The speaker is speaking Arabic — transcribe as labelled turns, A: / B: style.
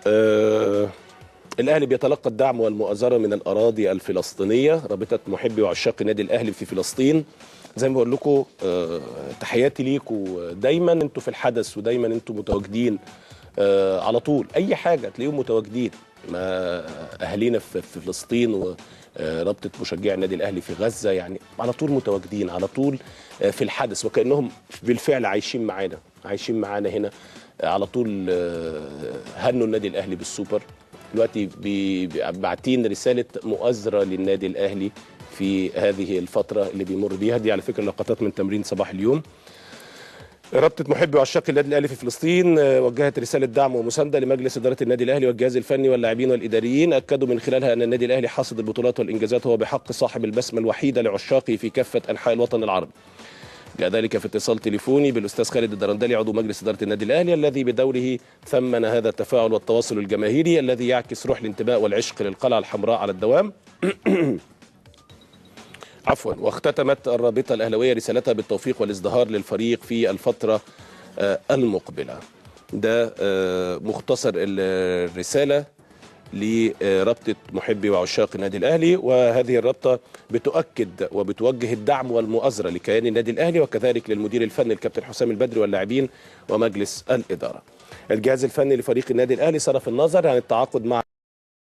A: الأهلي بيتلقى الدعم والمؤازرة من الأراضي الفلسطينية. رابطة محبي وعشاق النادي الأهلي في فلسطين، زي ما بقول لكم تحياتي ليكم. دايما انتوا في الحدث ودايما انتوا متواجدين على طول. أي حاجة تلاقيهم متواجدين مع أهالينا في فلسطين، ورابطة مشجعي النادي الأهلي في غزة، يعني على طول متواجدين، على طول في الحدث، وكأنهم بالفعل عايشين معانا هنا على طول. هنوا النادي الأهلي بالسوبر. دلوقتي باعتين رسالة مؤازرة للنادي الأهلي في هذه الفترة اللي بيمر بيها. دي على فكرة لقطات من تمرين صباح اليوم. رابطة محبي وعشاق النادي الأهلي في فلسطين وجهت رسالة دعم ومساندة لمجلس إدارة النادي الأهلي والجهاز الفني واللاعبين والإداريين. أكدوا من خلالها أن النادي الأهلي حاصد البطولات والإنجازات، هو بحق صاحب البسمة الوحيدة لعشاقه في كافة أنحاء الوطن العربي. جاء ذلك في اتصال تليفوني بالاستاذ خالد الدرندلي عضو مجلس اداره النادي الاهلي، الذي بدوره ثمن هذا التفاعل والتواصل الجماهيري الذي يعكس روح الانتماء والعشق للقلعه الحمراء على الدوام. عفوا. واختتمت الرابطه الاهلاويه رسالتها بالتوفيق والازدهار للفريق في الفتره المقبله. ده مختصر الرساله لرابطة محبي وعشاق النادي الأهلي. وهذه الرابطة بتؤكد وبتوجه الدعم والمؤازرة لكيان النادي الأهلي، وكذلك للمدير الفني الكابتن حسام البدري واللاعبين ومجلس الإدارة. الجهاز الفني لفريق النادي الأهلي صرف النظر عن التعاقد مع